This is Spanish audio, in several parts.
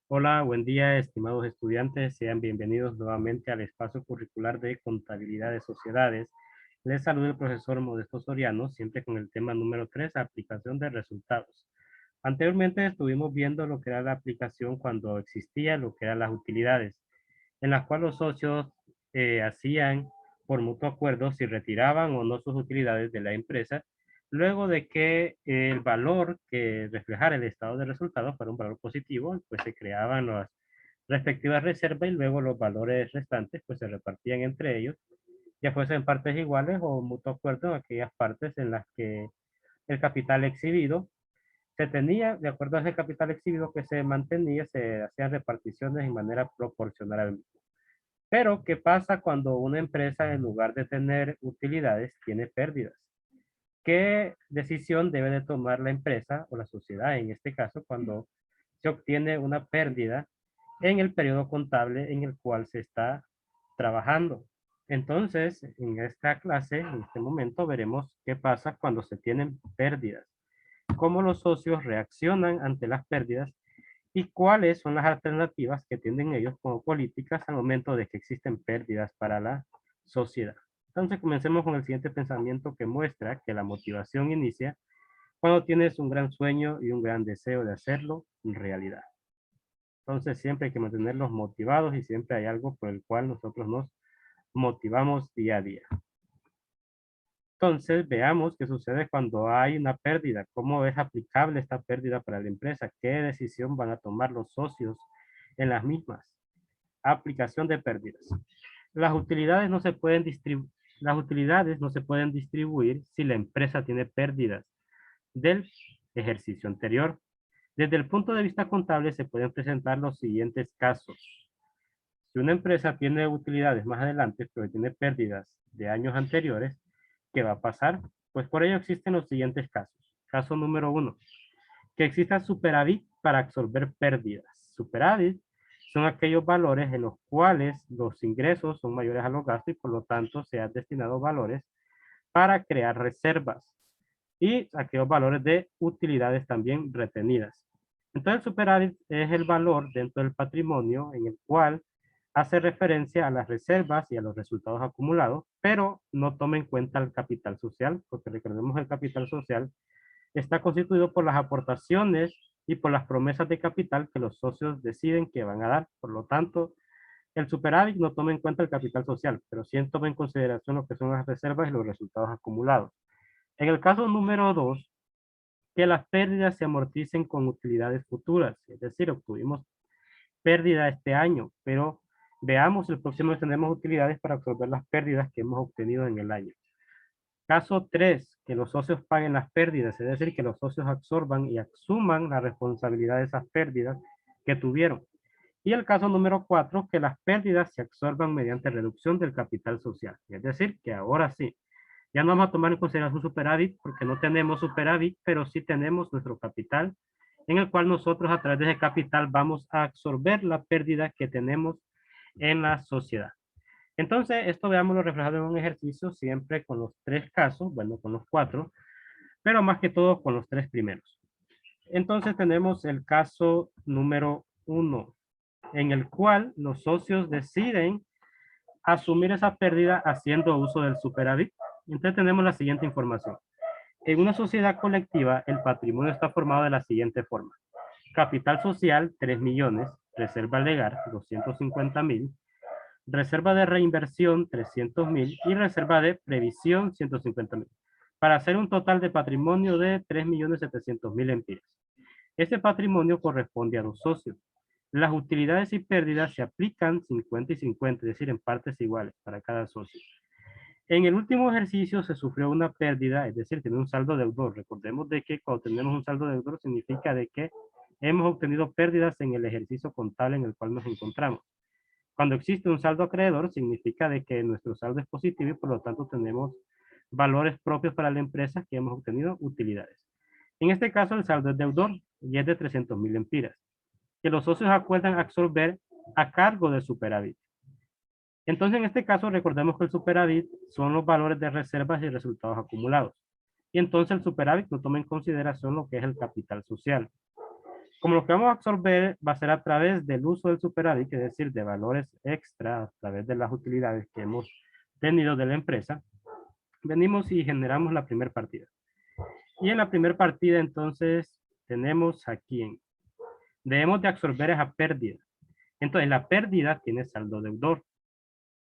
Hola, buen día, estimados estudiantes. Sean bienvenidos nuevamente al espacio curricular de Contabilidad de Sociedades. Les saluda el profesor Modesto Soriano, siempre con el tema número 3, aplicación de resultados. Anteriormente estuvimos viendo lo que era la aplicación cuando existía lo que eran las utilidades, en las cuales los socios hacían por mutuo acuerdo si retiraban o no sus utilidades de la empresa, luego de que el valor que reflejara el estado de resultados fuera un valor positivo, pues se creaban las respectivas reservas y luego los valores restantes pues se repartían entre ellos, ya fuesen partes iguales o mutuo acuerdo en aquellas partes en las que el capital exhibido se tenía, de acuerdo a ese capital exhibido que se mantenía, se hacían reparticiones en manera proporcional al mismo. Pero, ¿qué pasa cuando una empresa, en lugar de tener utilidades, tiene pérdidas? ¿Qué decisión debe de tomar la empresa o la sociedad, en este caso, cuando se obtiene una pérdida en el periodo contable en el cual se está trabajando? Entonces, en esta clase, en este momento, veremos qué pasa cuando se tienen pérdidas, cómo los socios reaccionan ante las pérdidas y cuáles son las alternativas que tienen ellos como políticas al momento de que existen pérdidas para la sociedad. Entonces, comencemos con el siguiente pensamiento que muestra que la motivación inicia cuando tienes un gran sueño y un gran deseo de hacerlo en realidad. Entonces, siempre hay que mantenerlos motivados y siempre hay algo por el cual nosotros nos motivamos día a día. Entonces, veamos qué sucede cuando hay una pérdida, cómo es aplicable esta pérdida para la empresa, qué decisión van a tomar los socios en las mismas. Aplicación de pérdidas. Las utilidades no se pueden distribuir si la empresa tiene pérdidas del ejercicio anterior. Desde el punto de vista contable se pueden presentar los siguientes casos. Si una empresa tiene utilidades más adelante, pero tiene pérdidas de años anteriores, ¿qué va a pasar? Pues por ello existen los siguientes casos. Caso número 1, que exista superávit para absorber pérdidas. Superávit son aquellos valores en los cuales los ingresos son mayores a los gastos y por lo tanto se han destinado valores para crear reservas y aquellos valores de utilidades también retenidas. Entonces el superávit es el valor dentro del patrimonio en el cual hace referencia a las reservas y a los resultados acumulados, pero no toma en cuenta el capital social, porque recordemos el capital social está constituido por las aportaciones y por las promesas de capital que los socios deciden que van a dar. Por lo tanto, el superávit no toma en cuenta el capital social, pero sí toma en consideración lo que son las reservas y los resultados acumulados. En el caso número 2, que las pérdidas se amorticen con utilidades futuras, es decir, obtuvimos pérdida este año, pero veamos el próximo año tenemos utilidades para absorber las pérdidas que hemos obtenido en el año. Caso 3, que los socios paguen las pérdidas, es decir, que los socios absorban y asuman la responsabilidad de esas pérdidas que tuvieron. Y el caso número 4, que las pérdidas se absorban mediante reducción del capital social. Es decir, que ahora sí, ya no vamos a tomar en consideración superávit porque no tenemos superávit, pero sí tenemos nuestro capital, en el cual nosotros a través de ese capital vamos a absorber la pérdida que tenemos en la sociedad. Entonces, esto veámoslo reflejado en un ejercicio siempre con los tres casos, bueno, con los cuatro, pero más que todo con los tres primeros. Entonces tenemos el caso número 1, en el cual los socios deciden asumir esa pérdida haciendo uso del superávit. Entonces tenemos la siguiente información. En una sociedad colectiva, el patrimonio está formado de la siguiente forma. Capital social, 3 millones. Reserva legal, 250,000. Reserva de reinversión, 300,000. Y reserva de previsión, 150,000. Para hacer un total de patrimonio de 3.700.000 empiras. Este patrimonio corresponde a los socios. Las utilidades y pérdidas se aplican 50 y 50, es decir, en partes iguales para cada socio. En el último ejercicio se sufrió una pérdida, es decir, tiene un saldo deudor. Recordemos de que cuando tenemos un saldo deudor significa de que hemos obtenido pérdidas en el ejercicio contable en el cual nos encontramos. Cuando existe un saldo acreedor significa de que nuestro saldo es positivo y por lo tanto tenemos valores propios para la empresa que hemos obtenido utilidades. En este caso el saldo es deudor y es de 300,000 empiras, que los socios acuerdan absorber a cargo del superávit. Entonces, en este caso, recordemos que el superávit son los valores de reservas y resultados acumulados. Y entonces el superávit no toma en consideración lo que es el capital social. Como lo que vamos a absorber va a ser a través del uso del superávit, es decir, de valores extra a través de las utilidades que hemos tenido de la empresa, venimos y generamos la primera partida. Y en la primera partida, entonces, tenemos aquí, debemos de absorber esa pérdida. Entonces, la pérdida tiene saldo deudor.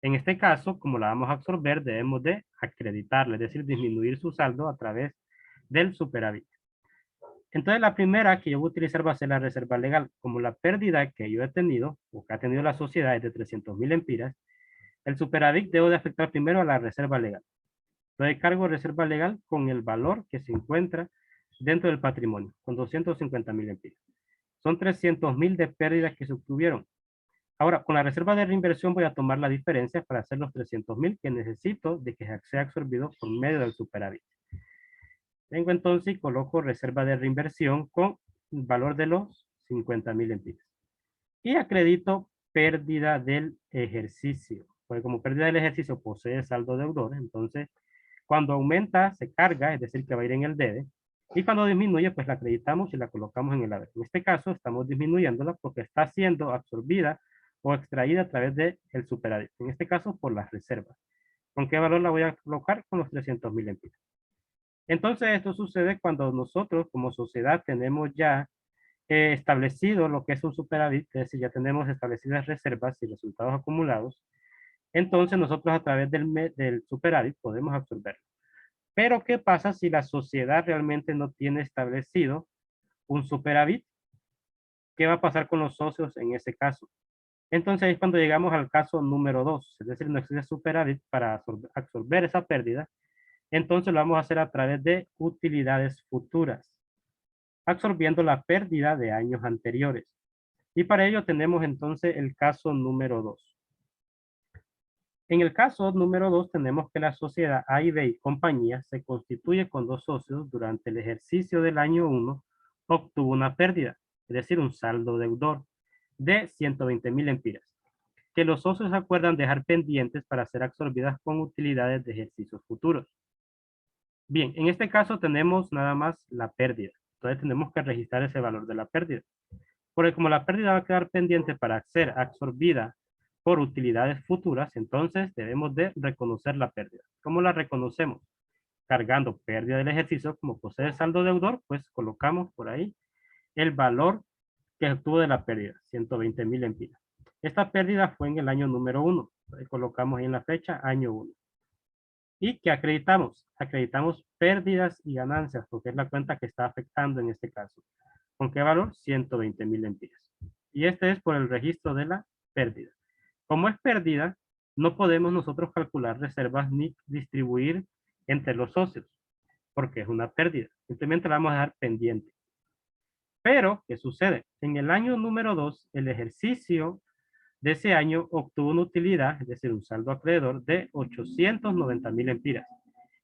En este caso, como la vamos a absorber, debemos de acreditarla, es decir, disminuir su saldo a través del superávit. Entonces, la primera que yo voy a utilizar va a ser la reserva legal. Como la pérdida que yo he tenido, o que ha tenido la sociedad es de 300.000 empiras, el superávit debo de afectar primero a la reserva legal. Entonces, cargo reserva legal con el valor que se encuentra dentro del patrimonio, con 250.000 empiras. Son 300.000 de pérdidas que se obtuvieron. Ahora, con la reserva de reinversión voy a tomar la diferencia para hacer los 300.000 que necesito de que sea absorbido por medio del superávit. Tengo entonces y coloco reserva de reinversión con el valor de los 50.000 empiras. Y acredito pérdida del ejercicio. Porque como pérdida del ejercicio posee saldo deudor, entonces cuando aumenta se carga, es decir, que va a ir en el debe. Y cuando disminuye, pues la acreditamos y la colocamos en el haber. En este caso, estamos disminuyéndola porque está siendo absorbida o extraída a través del superávit. En este caso, por las reservas. ¿Con qué valor la voy a colocar? Con los 300.000 empiras. Entonces, esto sucede cuando nosotros como sociedad tenemos ya establecido lo que es un superávit, es decir, ya tenemos establecidas reservas y resultados acumulados. Entonces, nosotros a través del superávit podemos absorberlo. Pero, ¿qué pasa si la sociedad realmente no tiene establecido un superávit? ¿Qué va a pasar con los socios en ese caso? Entonces, es cuando llegamos al caso número 2, es decir, no existe superávit para absorber esa pérdida. Entonces, lo vamos a hacer a través de utilidades futuras, absorbiendo la pérdida de años anteriores. Y para ello tenemos entonces el caso número 2. En el caso número 2 tenemos que la sociedad A y B y compañía se constituye con dos socios durante el ejercicio del año 1, obtuvo una pérdida, es decir, un saldo deudor de 120.000 empiras, que los socios acuerdan dejar pendientes para ser absorbidas con utilidades de ejercicios futuros. Bien, en este caso tenemos nada más la pérdida, entonces tenemos que registrar ese valor de la pérdida. Porque como la pérdida va a quedar pendiente para ser absorbida por utilidades futuras, entonces debemos de reconocer la pérdida. ¿Cómo la reconocemos? Cargando pérdida del ejercicio, como posee saldo deudor, pues colocamos por ahí el valor que obtuvo de la pérdida, 120.000 empiras. Esta pérdida fue en el año número 1. Colocamos ahí en la fecha, año 1. ¿Y qué acreditamos? Acreditamos pérdidas y ganancias, porque es la cuenta que está afectando en este caso. ¿Con qué valor? 120.000 empiras. Y este es por el registro de la pérdida. Como es pérdida, no podemos nosotros calcular reservas ni distribuir entre los socios, porque es una pérdida. Simplemente la vamos a dejar pendiente. Pero, ¿qué sucede? En el año número 2, el ejercicio de ese año obtuvo una utilidad, es decir, un saldo acreedor de 890.000 empiras.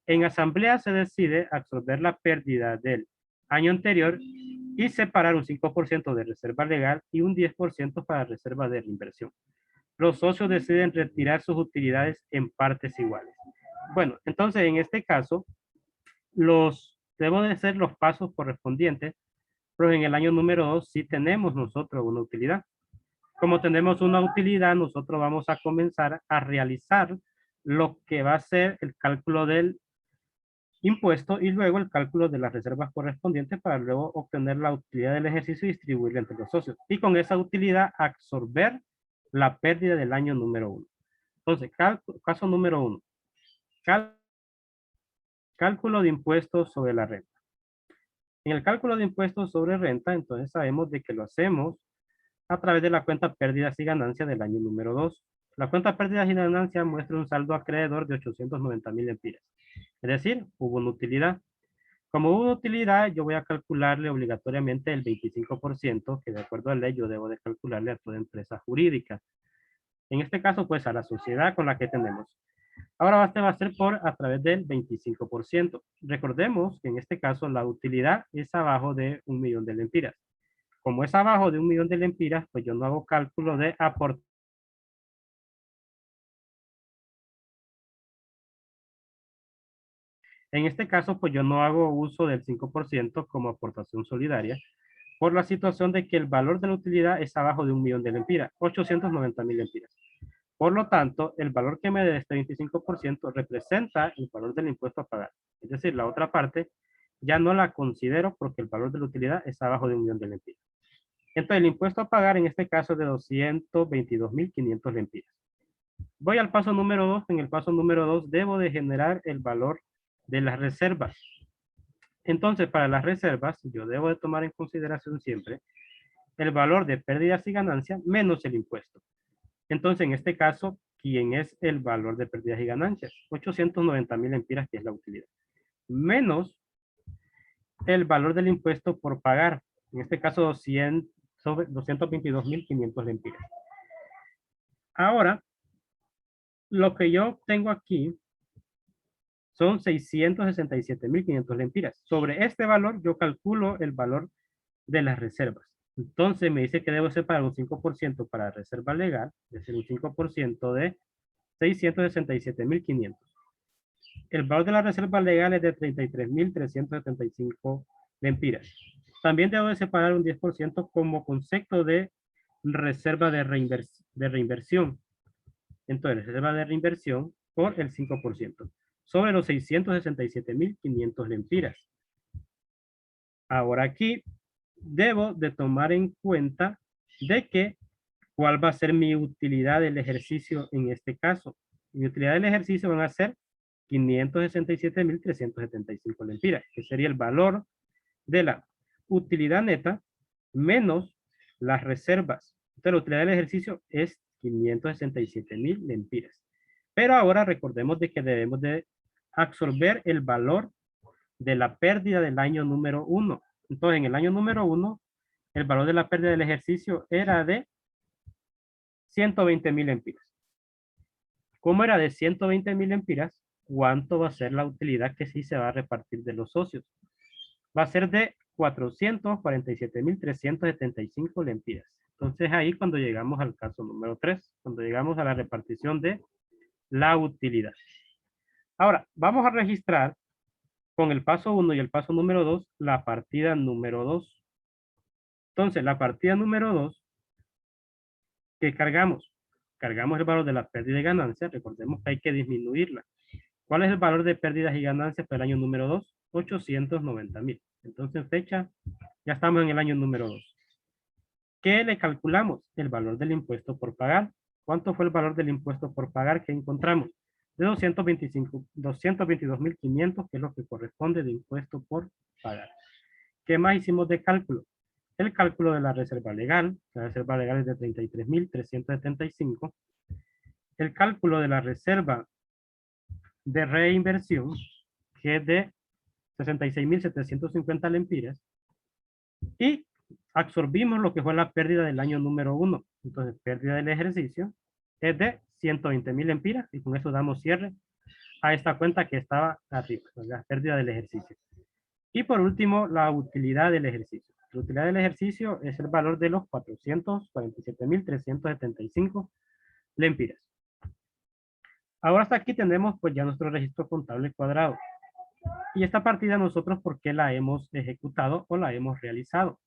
En asamblea se decide absorber la pérdida del año anterior y separar un 5% de reserva legal y un 10% para reserva de reinversión. Los socios deciden retirar sus utilidades en partes iguales. Bueno, entonces en este caso, debo de ser los pasos correspondientes, pero en el año número 2 sí tenemos nosotros una utilidad. Como tenemos una utilidad, nosotros vamos a comenzar a realizar lo que va a ser el cálculo del impuesto y luego el cálculo de las reservas correspondientes para luego obtener la utilidad del ejercicio y distribuirla entre los socios. Y con esa utilidad absorber la pérdida del año número 1. Entonces, caso número 1. Cálculo de impuestos sobre la renta. En el cálculo de impuestos sobre renta, entonces sabemos de que lo hacemos a través de la cuenta pérdidas y ganancias del año número 2. La cuenta pérdidas y ganancias muestra un saldo acreedor de 890.000 empiras. Es decir, hubo una utilidad. Como hubo una utilidad, yo voy a calcularle obligatoriamente el 25%, que de acuerdo a la ley yo debo de calcularle a toda empresa jurídica. En este caso, pues a la sociedad con la que tenemos. Ahora este va a ser a través del 25%. Recordemos que en este caso la utilidad es abajo de 1.000.000 de lempiras. Como es abajo de 1.000.000 de lempiras, pues yo no hago cálculo de aporte. En este caso, pues yo no hago uso del 5% como aportación solidaria, por la situación de que el valor de la utilidad es abajo de 1.000.000 de lempiras, 890.000 lempiras. Por lo tanto, el valor que me dé este 25% representa el valor del impuesto a pagar. Es decir, la otra parte ya no la considero porque el valor de la utilidad está abajo de 1.000.000 de lempiras. Entonces, el impuesto a pagar en este caso es de 222.500 lempiras. Voy al paso número 2. En el paso número 2 debo de generar el valor de las reservas. Entonces, para las reservas, yo debo de tomar en consideración siempre el valor de pérdidas y ganancias menos el impuesto. Entonces, en este caso, ¿quién es el valor de pérdidas y ganancias? 890.000 lempiras, que es la utilidad. Menos el valor del impuesto por pagar. En este caso, 222.500 lempiras. Ahora, lo que yo tengo aquí son 667.500 lempiras. Sobre este valor, yo calculo el valor de las reservas. Entonces, me dice que debo separar un 5% para reserva legal, es decir, un 5% de 667.500. El valor de la reserva legal es de 33.375 lempiras. También debo de separar un 10% como concepto de reserva de reinversión. Entonces, reserva de reinversión por el 5%, sobre los 667.500 lempiras. Ahora aquí debo de tomar en cuenta de que cuál va a ser mi utilidad del ejercicio en este caso. Mi utilidad del ejercicio van a ser 567.375 lempiras, que sería el valor de la utilidad neta menos las reservas. Entonces, la utilidad del ejercicio es 567.000 lempiras. Pero ahora recordemos de que debemos de absorber el valor de la pérdida del año número 1. Entonces, en el año número 1, el valor de la pérdida del ejercicio era de 120.000 lempiras. Como era de 120.000 lempiras, ¿cuánto va a ser la utilidad que sí se va a repartir de los socios? Va a ser de 447.375 lempiras. Entonces ahí cuando llegamos al caso número 3, cuando llegamos a la repartición de la utilidad. Ahora, vamos a registrar con el paso 1 y el paso número 2 la partida número 2. Entonces, la partida número 2, ¿qué cargamos? Cargamos el valor de la pérdida y ganancias. Recordemos que hay que disminuirla. ¿Cuál es el valor de pérdidas y ganancias para el año número 2? 890.000. Entonces, fecha, ya estamos en el año número 2. ¿Qué le calculamos? El valor del impuesto por pagar. ¿Cuánto fue el valor del impuesto por pagar que encontramos? De 222.500, que es lo que corresponde de impuesto por pagar. ¿Qué más hicimos de cálculo? El cálculo de la reserva legal. La reserva legal es de 33.375. El cálculo de la reserva de reinversión, que es de 66.750 lempiras. Y absorbimos lo que fue la pérdida del año número 1. Entonces, pérdida del ejercicio es de 120.000 lempiras y con eso damos cierre a esta cuenta que estaba arriba, la pérdida del ejercicio. Y por último, la utilidad del ejercicio. La utilidad del ejercicio es el valor de los 447.375 lempiras. Ahora hasta aquí tenemos pues ya nuestro registro contable cuadrado. Y esta partida nosotros, ¿por qué la hemos ejecutado o la hemos realizado?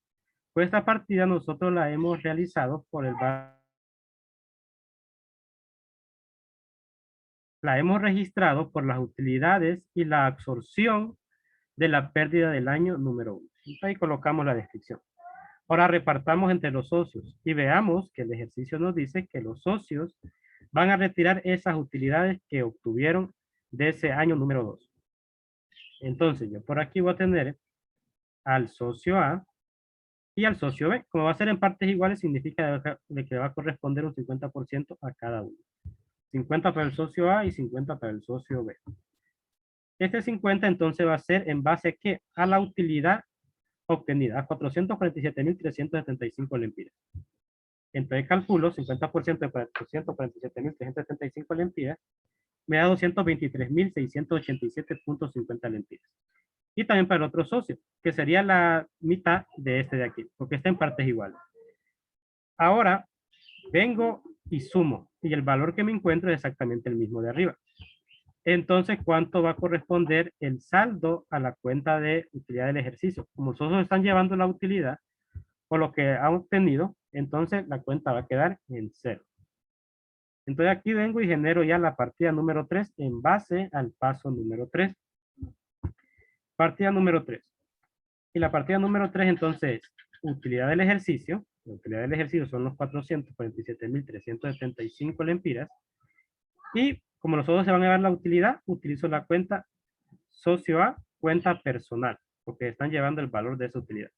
Pues esta partida nosotros la hemos realizado por la hemos registrado por las utilidades y la absorción de la pérdida del año número 1. Ahí colocamos la descripción. Ahora repartamos entre los socios y veamos que el ejercicio nos dice que los socios van a retirar esas utilidades que obtuvieron de ese año número 2. Entonces yo por aquí voy a tener al socio A y al socio B. Como va a ser en partes iguales, significa de que va a corresponder un 50% a cada uno. 50 para el socio A y 50 para el socio B. Este 50 entonces va a ser en base a ¿qué? A la utilidad obtenida, a 447.375 lempiras. Entonces calculo 50% de 447.375 lempiras, me da 223.687.50 lempiras. Y también para el otro socio, que sería la mitad de este de aquí, porque está en partes iguales. Ahora, vengo y sumo, y el valor que me encuentro es exactamente el mismo de arriba. Entonces, ¿cuánto va a corresponder el saldo a la cuenta de utilidad del ejercicio? Como nosotros están llevando la utilidad, por lo que ha obtenido, entonces la cuenta va a quedar en 0. Entonces aquí vengo y genero ya la partida número 3 en base al paso número 3. Partida número 3. Y la partida número 3 entonces es utilidad del ejercicio. La utilidad del ejercicio son los 447.375 lempiras. Y como los otros se van a dar la utilidad, utilizo la cuenta socio A, cuenta personal, porque están llevando el valor de esa utilidad.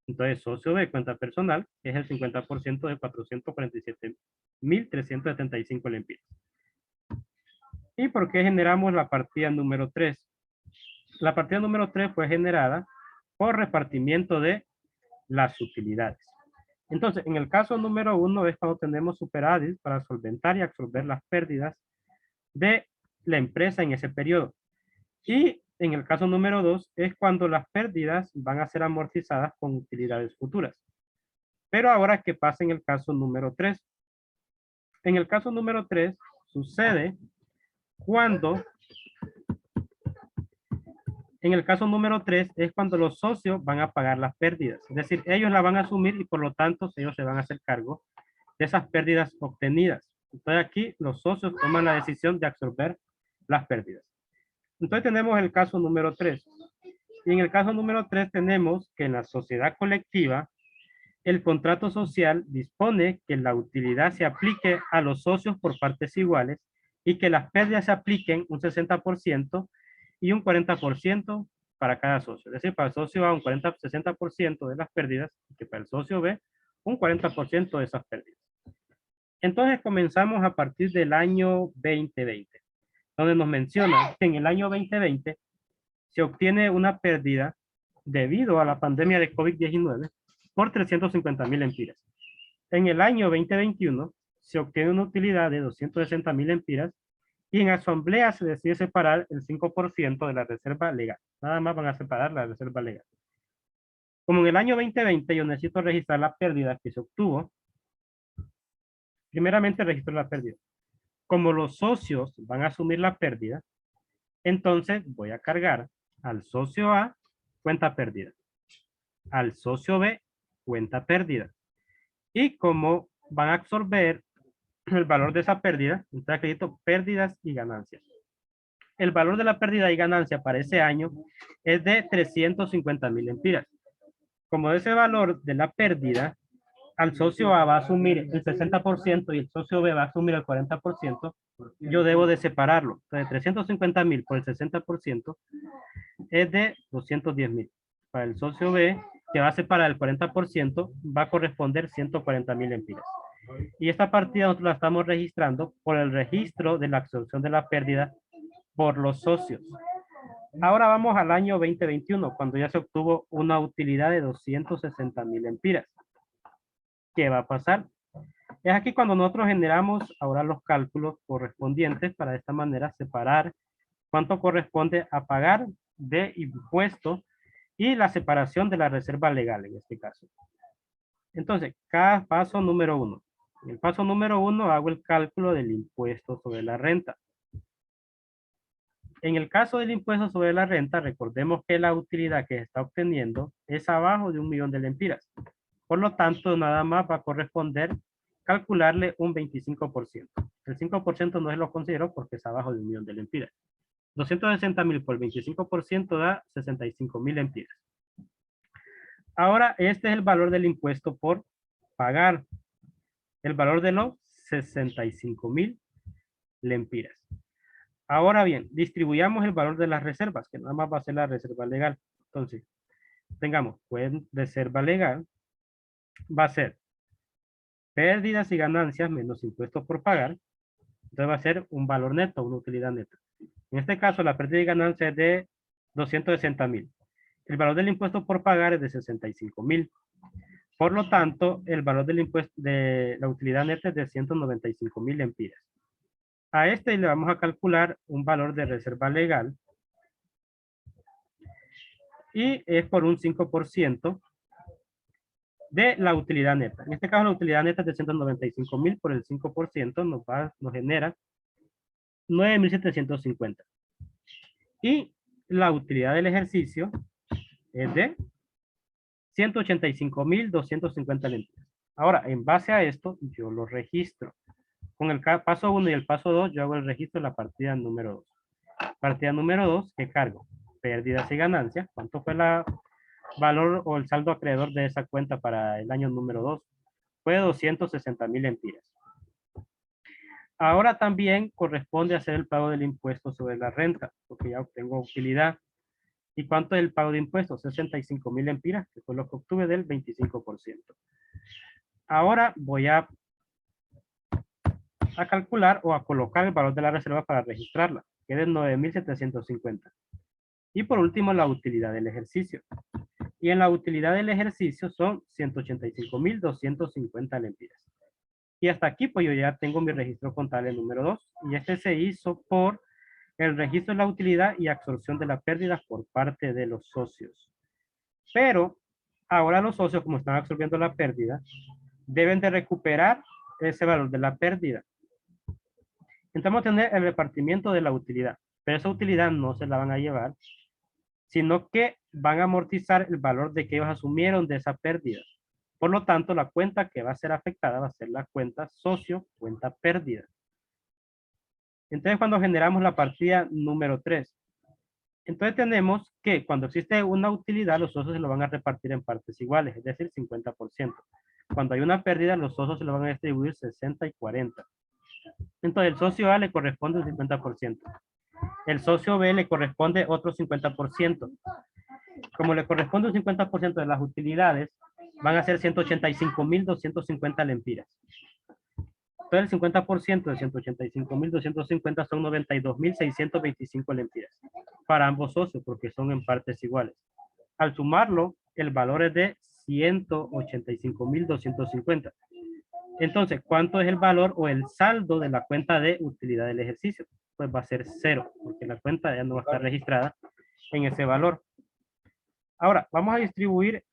Entonces, socio B, cuenta personal, es el 50% de 447.375 lempiras. ¿Y por qué generamos la partida número 3? La partida número 3 fue generada por repartimiento de las utilidades. Entonces, en el caso número 1 es cuando tenemos superávit para solventar y absorber las pérdidas de la empresa en ese periodo. Y en el caso número 2 es cuando las pérdidas van a ser amortizadas con utilidades futuras. Pero ahora, ¿qué pasa en el caso número 3? En el caso número 3 sucede cuando, en el caso número 3 es cuando los socios van a pagar las pérdidas. Es decir, ellos la van a asumir y por lo tanto ellos se van a hacer cargo de esas pérdidas obtenidas. Entonces aquí los socios toman la decisión de absorber las pérdidas. Entonces tenemos el caso número 3. Y en el caso número 3 tenemos que en la sociedad colectiva, el contrato social dispone que la utilidad se aplique a los socios por partes iguales y que las pérdidas se apliquen un 60% y un 40% para cada socio. Es decir, para el socio A un 60% de las pérdidas y que para el socio B un 40% de esas pérdidas. Entonces comenzamos a partir del año 2020, donde nos menciona que en el año 2020 se obtiene una pérdida debido a la pandemia de COVID-19 por 350.000 lempiras. En el año 2021 se obtiene una utilidad de 260.000 lempiras y en asamblea se decide separar el 5% de la reserva legal. Nada más van a separar la reserva legal. Como en el año 2020 yo necesito registrar la pérdida que se obtuvo, primeramente registro la pérdida. Como los socios van a asumir la pérdida, entonces voy a cargar al socio A cuenta pérdida, al socio B cuenta pérdida. Y como van a absorber el valor de esa pérdida, entonces acredito pérdidas y ganancias. El valor de la pérdida y ganancia para ese año es de 350.000 lempiras. Como ese valor de la pérdida, al socio A va a asumir el 60% y el socio B va a asumir el 40%, yo debo de separarlo. Entonces, 350.000 por el 60% es de 210.000. Para el socio B, que va a separar el 40%, va a corresponder 140.000 lempiras. Y esta partida nosotros la estamos registrando por el registro de la absorción de la pérdida por los socios. Ahora vamos al año 2021, cuando ya se obtuvo una utilidad de 260.000 lempiras. ¿Qué va a pasar? Es aquí cuando nosotros generamos ahora los cálculos correspondientes para de esta manera separar cuánto corresponde a pagar de impuestos y la separación de la reserva legal en este caso. Entonces, cada paso número 1. En el paso número 1 hago el cálculo del impuesto sobre la renta. En el caso del impuesto sobre la renta, recordemos que la utilidad que se está obteniendo es abajo de 1.000.000 de lempiras. Por lo tanto, nada más va a corresponder calcularle un 25%. El 5% no es lo considero porque es abajo de 1.000.000 de lempiras. 260.000 por 25% da 65.000 lempiras. Ahora, este es el valor del impuesto por pagar. El valor de los 65.000 lempiras. Ahora bien, distribuyamos el valor de las reservas, que nada más va a ser la reserva legal. Entonces, tengamos, pues, reserva legal va a ser pérdidas y ganancias menos impuestos por pagar. Entonces va a ser un valor neto, una utilidad neta. En este caso, la pérdida y ganancia es de 260.000. El valor del impuesto por pagar es de 65.000. Por lo tanto, el valor del impuesto de la utilidad neta es de 195.000 lempiras. A este le vamos a calcular un valor de reserva legal y es por un 5% de la utilidad neta. En este caso, la utilidad neta es de 195.000 por el 5% nos genera 9.750. Y la utilidad del ejercicio es de 185.250 lempiras. Ahora, en base a esto, yo lo registro. Con el paso 1 y el paso 2, yo hago el registro de la partida número 2. Partida número 2, ¿qué cargo? Pérdidas y ganancias. ¿Cuánto fue el valor o el saldo acreedor de esa cuenta para el año número 2? Fue 260.000 lempiras. Ahora también corresponde hacer el pago del impuesto sobre la renta, porque ya obtengo utilidad. ¿Y cuánto es el pago de impuestos? 65.000 lempiras, que fue lo que obtuve del 25%. Ahora voy a calcular o a colocar el valor de la reserva para registrarla, que es de 9.750. Y por último, la utilidad del ejercicio. Y en la utilidad del ejercicio son 185.250 lempiras. Y hasta aquí, pues yo ya tengo mi registro contable número 2. Y este se hizo por el registro de la utilidad y absorción de la pérdida por parte de los socios. Pero ahora los socios, como están absorbiendo la pérdida, deben de recuperar ese valor de la pérdida. Entonces vamos a tener el repartimiento de la utilidad. Pero esa utilidad no se la van a llevar, sino que van a amortizar el valor de que ellos asumieron de esa pérdida. Por lo tanto, la cuenta que va a ser afectada va a ser la cuenta socio, cuenta pérdida. Entonces, cuando generamos la partida número 3, entonces tenemos que cuando existe una utilidad, los socios se lo van a repartir en partes iguales, es decir, 50%. Cuando hay una pérdida, los socios se lo van a distribuir 60 y 40. Entonces, el socio A le corresponde el 50%. El socio B le corresponde otro 50%. Como le corresponde un 50% de las utilidades, van a ser 185.250 lempiras. Entonces, el 50% de 185.250 son 92.625 lempiras para ambos socios, porque son en partes iguales. Al sumarlo, el valor es de 185.250. Entonces, ¿cuánto es el valor o el saldo de la cuenta de utilidad del ejercicio? Pues va a ser 0, porque la cuenta ya no va a estar registrada en ese valor. Ahora, vamos a distribuir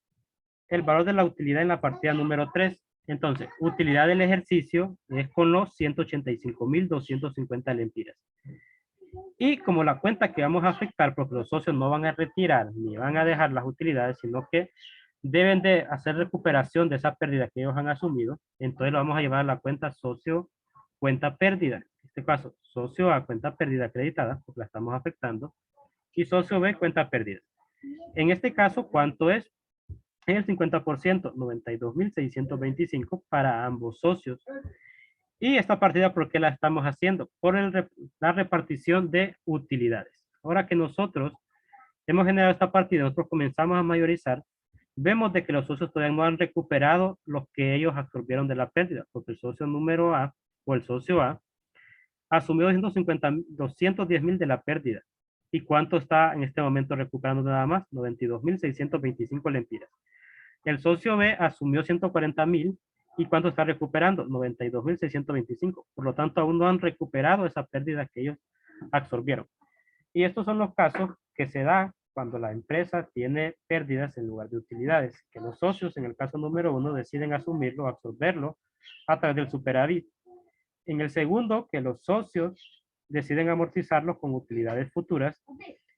el valor de la utilidad en la partida número 3. Entonces, utilidad del ejercicio es con los 185.250 lempiras. Y como la cuenta que vamos a afectar, porque los socios no van a retirar ni van a dejar las utilidades, sino que deben de hacer recuperación de esa pérdida que ellos han asumido, entonces lo vamos a llevar a la cuenta socio, cuenta pérdida. En este caso, socio A, cuenta pérdida acreditada, porque la estamos afectando, y socio B, cuenta pérdida. En este caso, ¿cuánto es? En el 50%, 92.625 para ambos socios. Y esta partida, ¿por qué la estamos haciendo? Por la repartición de utilidades. Ahora que nosotros hemos generado esta partida, nosotros comenzamos a mayorizar, vemos de que los socios todavía no han recuperado lo que ellos absorbieron de la pérdida, porque el socio número A o el socio A asumió 210.000 de la pérdida. ¿Y cuánto está en este momento recuperando nada más? 92.625 lempiras. El socio B asumió 140.000 y ¿cuánto está recuperando? 92.625. Por lo tanto, aún no han recuperado esa pérdida que ellos absorbieron. Y estos son los casos que se dan cuando la empresa tiene pérdidas en lugar de utilidades, que los socios, en el caso número 1, deciden asumirlo, absorberlo a través del superávit. En el segundo, que los socios deciden amortizarlo con utilidades futuras.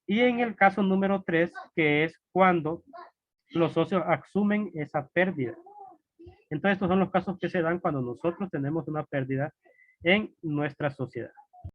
Y en el caso número 3, que es cuando los socios asumen esa pérdida. Entonces, estos son los casos que se dan cuando nosotros tenemos una pérdida en nuestra sociedad.